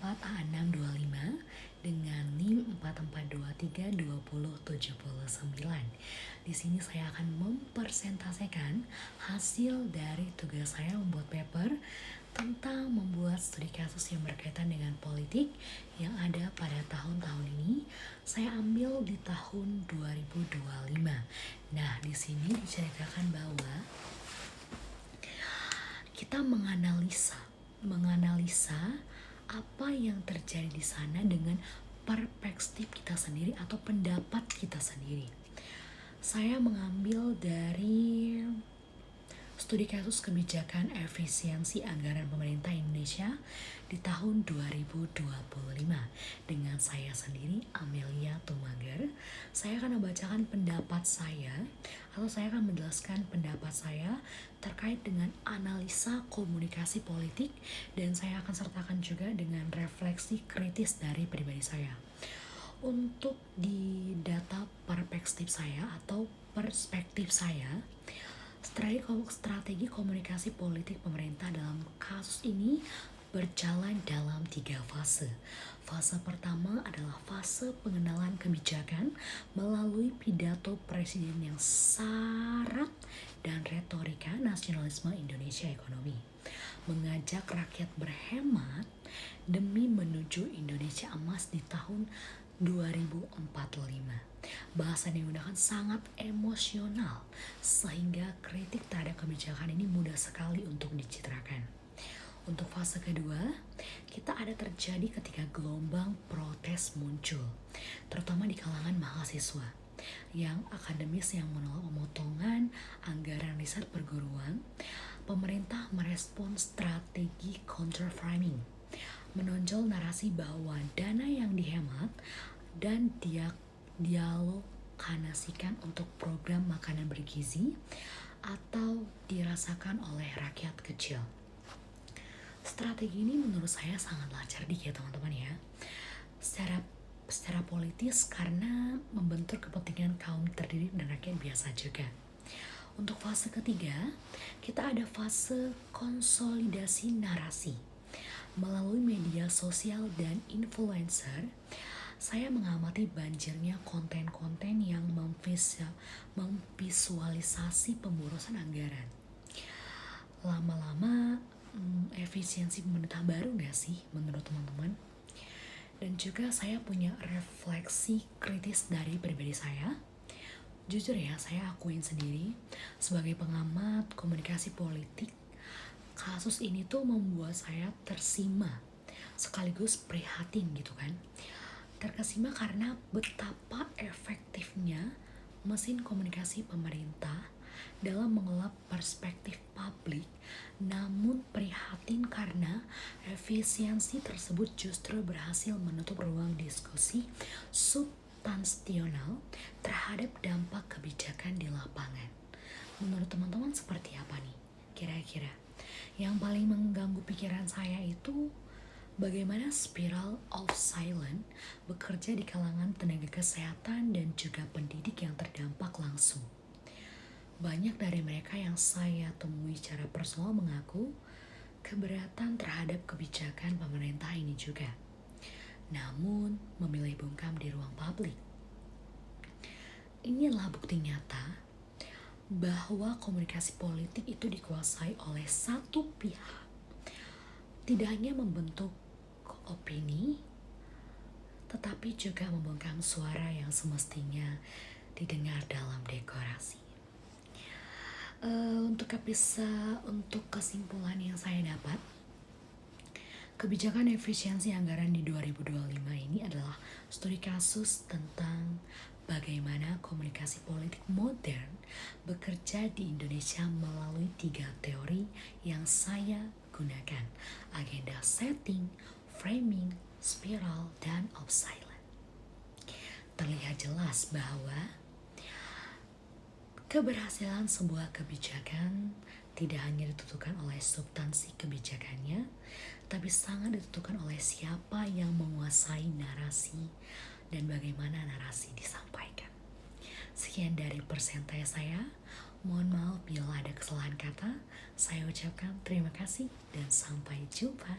A4A625 dengan NIM 44232079. Di sini saya akan mempresentasikan hasil dari tugas saya membuat paper tentang membuat studi kasus yang berkaitan dengan politik yang ada pada tahun-tahun ini. Saya ambil di tahun 2025. Nah, di sini diceritakan bahwa kita menganalisa apa yang terjadi di sana dengan perspektif kita sendiri atau pendapat kita sendiri. Saya mengambil dari studi kasus kebijakan efisiensi anggaran pemerintah Indonesia di tahun 2025 dengan saya sendiri, Amelia Tumager. Saya akan membacakan pendapat saya atau saya akan menjelaskan pendapat saya terkait dengan analisa komunikasi politik, dan saya akan sertakan juga dengan refleksi kritis dari pribadi saya. Untuk di data perspektif saya atau perspektif saya, strategi komunikasi politik pemerintah dalam kasus ini berjalan dalam 3 fase. Fase pertama adalah fase pengenalan kebijakan melalui pidato presiden yang syarat dan retorika nasionalisme Indonesia ekonomi, mengajak rakyat berhemat demi menuju Indonesia emas di tahun 2045. Bahasan yang digunakan sangat emosional sehingga kritik terhadap kebijakan ini mudah sekali untuk dicitrakan. Untuk fase kedua, kita ada terjadi ketika gelombang protes muncul, terutama di kalangan mahasiswa yang akademis yang menolak pemotongan anggaran riset perguruan. Pemerintah merespon strategi counterframing, menonjol narasi bahwa dana yang dihemat dan dialokasikan untuk program makanan bergizi atau dirasakan oleh rakyat kecil. Strategi ini menurut saya sangatlah cerdik ya teman-teman ya. Secara politis karena membentur kepentingan kaum terdidik dan rakyat biasa juga. Untuk fase ketiga, kita ada fase konsolidasi narasi. Melalui media sosial dan influencer, saya mengamati banjirnya konten-konten yang memvisualisasi pemborosan anggaran. Lama-lama, efisiensi pemerintah baru gak sih menurut teman-teman? Dan juga saya punya refleksi kritis dari pribadi saya. Jujur ya, saya akuin sendiri sebagai pengamat komunikasi politik, kasus ini tuh membuat saya tersima sekaligus prihatin gitu kan. Terkesima karena betapa efektifnya mesin komunikasi pemerintah dalam mengelap perspektif publik, namun prihatin karena efisiensi tersebut justru berhasil menutup ruang diskusi substansional terhadap dampak kebijakan di lapangan. Menurut teman-teman seperti apa nih kira-kira? Yang paling mengganggu pikiran saya itu bagaimana spiral of silence bekerja di kalangan tenaga kesehatan dan juga pendidik yang terdampak langsung. Banyak dari mereka yang saya temui secara personal mengaku keberatan terhadap kebijakan pemerintah ini juga, namun memilih bungkam di ruang publik. Inilah bukti nyata bahwa komunikasi politik itu dikuasai oleh satu pihak, tidak hanya membentuk opini, tetapi juga membungkam suara yang semestinya didengar dalam dekorasi. Untuk kesimpulan yang saya dapat, kebijakan efisiensi anggaran di 2025 ini adalah studi kasus tentang bagaimana komunikasi politik modern bekerja di Indonesia melalui 3 teori yang saya gunakan: agenda setting, framing, spiral, dan of silence. Terlihat jelas bahwa keberhasilan sebuah kebijakan tidak hanya ditentukan oleh substansi kebijakannya, tapi sangat ditentukan oleh siapa yang menguasai narasi dan bagaimana narasi disampaikan. Sekian dari persentase saya. Mohon maaf bila ada kesalahan kata. Saya ucapkan terima kasih dan sampai jumpa.